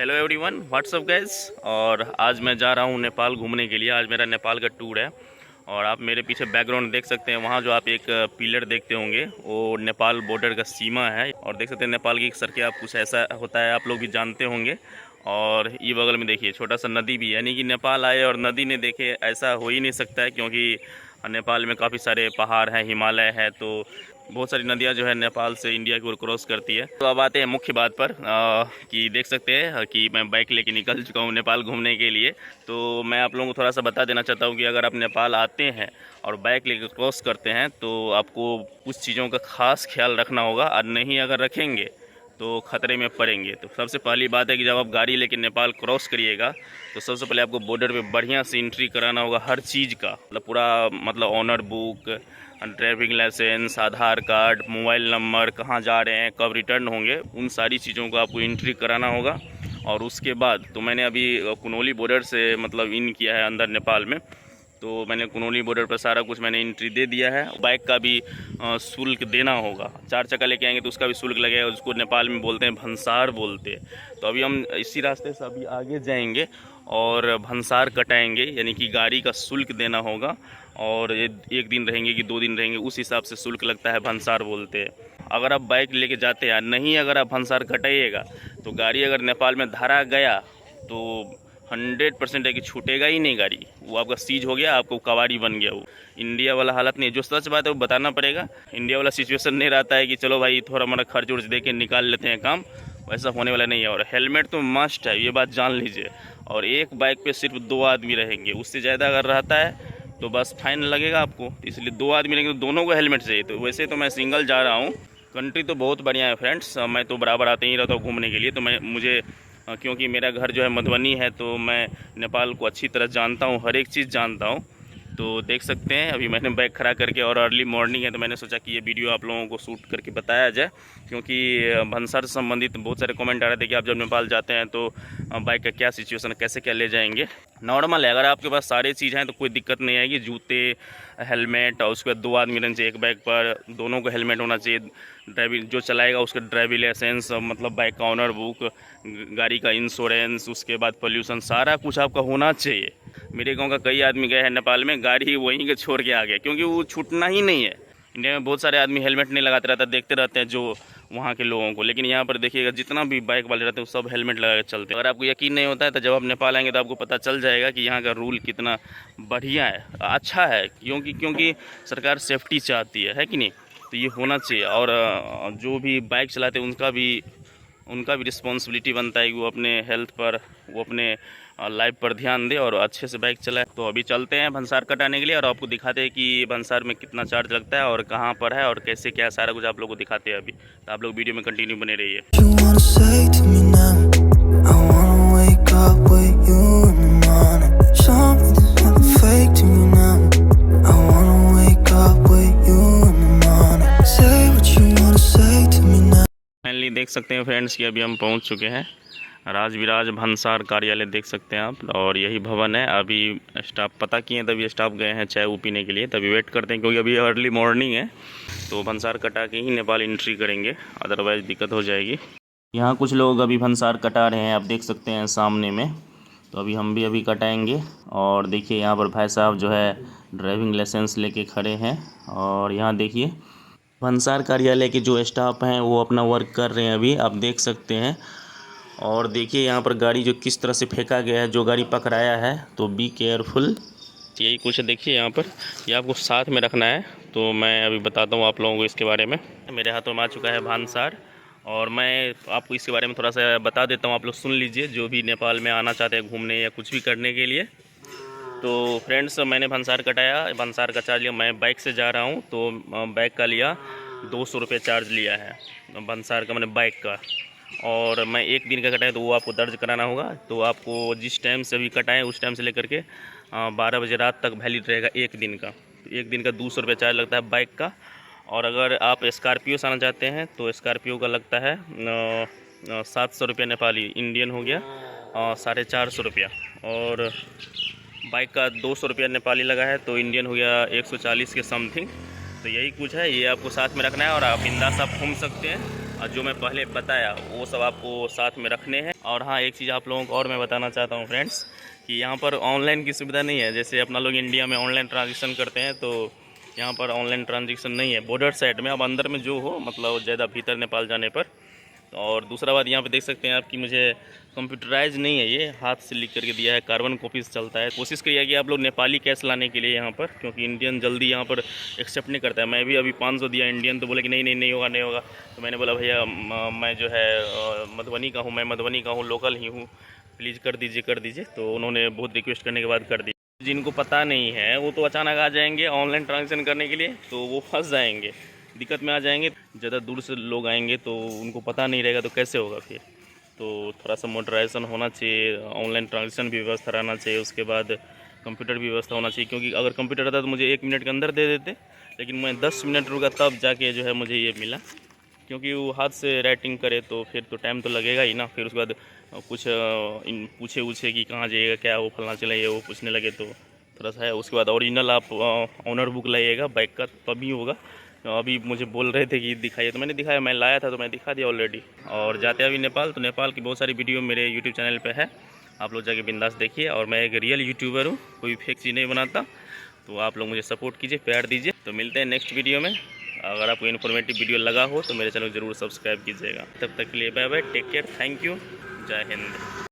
Hello everyone, WhatsApp guys. और आज मैं जा रहा हूँ नेपाल घूमने के लिए। आज मेरा नेपाल का टूर है और आप मेरे पीछे बैकग्राउंड देख सकते हैं। वहाँ जो आप एक पिलर देखते होंगे वो नेपाल बॉर्डर का सीमा है। और देख सकते हैं नेपाल की सड़कें आप कुछ ऐसा होता है, आप लोग भी जानते होंगे। और ये बगल में देखिए छोटा सा नदी भी है, यानी कि नेपाल आए और नदी ने देखे ऐसा हो ही नहीं सकता है, क्योंकि नेपाल में काफ़ी सारे पहाड़ हैं, हिमालय है, तो बहुत सारी नदियां जो है नेपाल से इंडिया की ओर क्रॉस करती है। तो अब आते हैं मुख्य बात पर कि देख सकते हैं कि मैं बाइक लेके निकल चुका हूँ नेपाल घूमने के लिए। तो मैं आप लोगों को थोड़ा सा बता देना चाहता हूँ कि अगर आप नेपाल आते हैं और बाइक लेके क्रॉस करते हैं तो आपको कुछ चीज़ों का खास ख्याल रखना होगा, और नहीं अगर रखेंगे तो ख़तरे में पड़ेंगे। तो सबसे पहली बात है कि जब आप गाड़ी लेके नेपाल क्रॉस करिएगा तो सबसे पहले आपको बॉर्डर पे बढ़िया से एंट्री कराना होगा, हर चीज़ का मतलब ऑनर बुक, ड्राइविंग लाइसेंस, आधार कार्ड, मोबाइल नंबर, कहाँ जा रहे हैं, कब रिटर्न होंगे, उन सारी चीज़ों को आपको एंट्री कराना होगा। और उसके बाद तो मैंने अभी कुनोली बॉर्डर से मतलब इन किया है अंदर नेपाल में, तो मैंने कुनोली बॉर्डर पर सारा कुछ मैंने एंट्री दे दिया है। बाइक का भी शुल्क देना होगा, 4 चक्का लेके आएंगे तो उसका भी शुल्क लगेगा, उसको नेपाल में बोलते हैं भंसार बोलते हैं। तो अभी हम इसी रास्ते से अभी आगे जाएंगे और भंसार कटाएंगे, यानी कि गाड़ी का शुल्क देना होगा। और एक दिन रहेंगे कि 2 दिन रहेंगे उस हिसाब से शुल्क लगता है, भंसार बोलते हैं। अगर आप बाइक लेके जाते हैं, नहीं अगर आप भंसार कटाइएगा तो गाड़ी अगर नेपाल में धरा गया तो 100% है कि छूटेगा ही नहीं गाड़ी, वो आपका सीज हो गया, आपको कबाड़ी बन गया। वो इंडिया वाला हालत नहीं है, जो सच बात है वो बताना पड़ेगा। इंडिया वाला सिचुएशन नहीं रहता है कि चलो भाई थोड़ा मोड़ा खर्च उर्च दे के निकाल लेते हैं काम, वैसा होने वाला नहीं है। और हेलमेट तो मस्ट है, ये बात जान लीजिए। और एक बाइक पे सिर्फ 2 आदमी रहेंगे, उससे ज़्यादा अगर रहता है तो बस फाइन लगेगा आपको। इसलिए 2 आदमी रहेंगे तो दोनों को हेलमेट चाहिए। तो वैसे तो मैं सिंगल जा रहा हूँ। कंट्री तो बहुत बढ़िया है फ्रेंड्स, मैं तो बराबर आते ही रहता हूँ घूमने के लिए। तो मुझे क्योंकि मेरा घर जो है मधुबनी है, तो मैं नेपाल को अच्छी तरह जानता हूँ, हर एक चीज़ जानता हूँ। तो देख सकते हैं अभी मैंने बाइक खड़ा करके, और अर्ली मॉर्निंग है तो मैंने सोचा कि ये वीडियो आप लोगों को शूट करके बताया जाए, क्योंकि भंसार से संबंधित बहुत सारे कमेंट आ रहे थे कि आप जब नेपाल जाते हैं तो बाइक का क्या सिचुएशन है, कैसे क्या ले जाएंगे। नॉर्मल है, अगर आपके पास सारी चीज़ हैं तो कोई दिक्कत नहीं आएगी। जूते, हेलमेट, और उसके बाद 2 आदमी रहना चाहिए एक बाइक पर, दोनों को हेलमेट होना चाहिए। ड्राइविंग जो चलाएगा उसका ड्राइविंग लाइसेंस, मतलब बाइक का ऑनर बुक, गाड़ी का इंश्योरेंस, उसके बाद पोल्यूशन, सारा कुछ आपका होना चाहिए। मेरे गांव का कई आदमी गए हैं नेपाल में, गाड़ी वहीं के छोड़ के आ गए, क्योंकि वो छूटना ही नहीं है। इंडिया में बहुत सारे आदमी हेलमेट नहीं लगाते रहते, देखते रहते हैं जो वहाँ के लोगों को, लेकिन यहाँ पर देखिएगा जितना भी बाइक वाले रहते हैं वो सब हेलमेट लगा के चलते हैं। अगर आपको यकीन नहीं होता है तो जब आप नेपाल आएंगे तो आपको पता चल जाएगा कि यहाँ का रूल कितना बढ़िया है, अच्छा है। क्योंकि सरकार सेफ्टी चाहती है कि नहीं, तो ये होना चाहिए। और जो भी बाइक चलाते हैं उनका भी रिस्पॉन्सिबिलिटी बनता है कि वो अपने हेल्थ पर, वो अपने लाइफ पर ध्यान दे और अच्छे से बाइक चलाए। तो अभी चलते हैं भंसार कटाने के लिए और आपको दिखाते हैं कि भंसार में कितना चार्ज लगता है और कहाँ पर है और कैसे क्या, सारा कुछ आप लोगों को दिखाते हैं अभी। तो आप लोग वीडियो में कंटिन्यू बने रहिए। फाइनली देख सकते हैं फ्रेंड्स कि अभी हम पहुंच चुके हैं राजविराज भंसार कार्यालय, देख सकते हैं आप। और यही भवन है। अभी स्टाफ पता किए, तभी स्टाफ गए हैं चाय पीने के लिए, तभी वेट करते हैं, क्योंकि अभी अर्ली मॉर्निंग है। तो भंसार कटा के ही नेपाल एंट्री करेंगे, अदरवाइज़ दिक्कत हो जाएगी। यहाँ कुछ लोग अभी भंसार कटा रहे हैं, आप देख सकते हैं सामने में। तो अभी हम भी अभी कटाएँगे। और देखिए यहाँ पर भाई साहब जो है ड्राइविंग लाइसेंस लेके खड़े हैं। और यहाँ देखिए भंसार कार्यालय के जो स्टाफ हैं वो अपना वर्क कर रहे हैं अभी, आप देख सकते हैं। और देखिए यहाँ पर गाड़ी जो किस तरह से फेंका गया है, जो गाड़ी पकड़ाया है, तो बी केयरफुल। यही कुछ है, देखिए यहाँ पर ये आपको साथ में रखना है। तो मैं अभी बताता हूँ आप लोगों को इसके बारे में। मेरे हाथों में आ चुका है भंसार, और मैं आपको इसके बारे में थोड़ा सा बता देता हूँ, आप लोग सुन लीजिए, जो भी नेपाल में आना चाहते हैं घूमने या कुछ भी करने के लिए। तो फ्रेंड्स मैंने भंसार कटाया, भंसार का चार्ज लिया, मैं बाइक से जा रहा हूँ तो बाइक का लिया 200 रुपये चार्ज लिया है भंसार का, मैंने बाइक का। और मैं 1 दिन का कटाया तो वो आपको दर्ज कराना होगा। तो आपको जिस टाइम से भी कटाएँ उस टाइम से लेकर के 12 बजे रात तक वैलिड रहेगा 1 दिन का। तो 1 दिन का 200 रुपये चार्ज लगता है बाइक का। और अगर आप स्कॉर्पियो से आना चाहते हैं तो स्कॉर्पियो का लगता है 700 रुपये नेपाली, इंडियन हो गया 450 रुपया। और बाइक का 200 रुपया नेपाली लगा है, तो इंडियन हो गया 140 के समथिंग। तो यही कुछ है, ये आपको साथ में रखना है और आप बिंदास आप घूम सकते हैं। जो मैं पहले बताया वो सब आपको साथ में रखने हैं। और हाँ, एक चीज़ आप लोगों को और मैं बताना चाहता हूँ फ्रेंड्स कि यहाँ पर ऑनलाइन की सुविधा नहीं है। जैसे अपना लोग इंडिया में ऑनलाइन ट्रांजेक्शन करते हैं, तो यहाँ पर ऑनलाइन ट्रांजेक्शन नहीं है बॉर्डर साइड में। अब अंदर में जो हो, मतलब ज़्यादा भीतर नेपाल जाने पर। और दूसरा बात, यहाँ पे देख सकते हैं आप कि मुझे कंप्यूटराइज नहीं है, ये हाथ से लिख करके दिया है, कार्बन कॉपीज चलता है। कोशिश करिए कि आप लोग नेपाली कैश लाने के लिए यहाँ पर, क्योंकि इंडियन जल्दी यहाँ पर एक्सेप्ट नहीं करता है। मैं भी अभी 500 दिया इंडियन, तो बोले कि नहीं नहीं नहीं होगा नहीं होगा। तो मैंने बोला भैया मैं जो है मधुबनी का हूँ, मैं मधुबनी का हूँ, लोकल ही हूँ, प्लीज़ कर दीजिए कर दीजिए। तो उन्होंने बहुत रिक्वेस्ट करने के बाद कर दी। जिनको पता नहीं है वो तो अचानक आ जाएंगे ऑनलाइन ट्रांजेक्शन करने के लिए, तो वो फंस जाएंगे, दिक्कत में आ जाएंगे। ज़्यादा दूर से लोग आएंगे तो उनको पता नहीं रहेगा, तो कैसे होगा फिर। तो थोड़ा सा मोटराइजेशन होना चाहिए, ऑनलाइन ट्रांजेक्शन भी व्यवस्था रहना चाहिए, उसके बाद कंप्यूटर भी व्यवस्था होना चाहिए। क्योंकि अगर कंप्यूटर रहता तो मुझे 1 मिनट के अंदर दे देते, लेकिन मैं 10 मिनट रुका तब जाके जो है मुझे ये मिला। क्योंकि वो हाथ से राइटिंग करे तो फिर तो टाइम तो लगेगा ही ना। फिर उसके बाद कुछ पूछे कि कहाँ जाइएगा, क्या वो फलना चलाइए, वो पूछने लगे तो थोड़ा सा है। उसके बाद ओरिजिनल आप ऑनर बुक लाइएगा बाइक का, तभी होगा। अभी मुझे बोल रहे थे कि दिखाइए, तो मैंने दिखाया, मैं लाया था तो मैं दिखा दिया ऑलरेडी। और जाते अभी नेपाल, तो नेपाल की बहुत सारी वीडियो मेरे यूट्यूब चैनल पे है, आप लोग जाके बिंदास देखिए। और मैं एक रियल यूट्यूबर हूँ, कोई फेक चीज़ नहीं बनाता। तो आप लोग मुझे सपोर्ट कीजिए, प्यार दीजिए। तो मिलते हैं नेक्स्ट वीडियो में। अगर आपको इन्फॉर्मेटिव वीडियो लगा हो तो मेरे चैनल को ज़रूर सब्सक्राइब कीजिएगा। तब तक के लिए bye bye, take care, thank you, जय हिंद।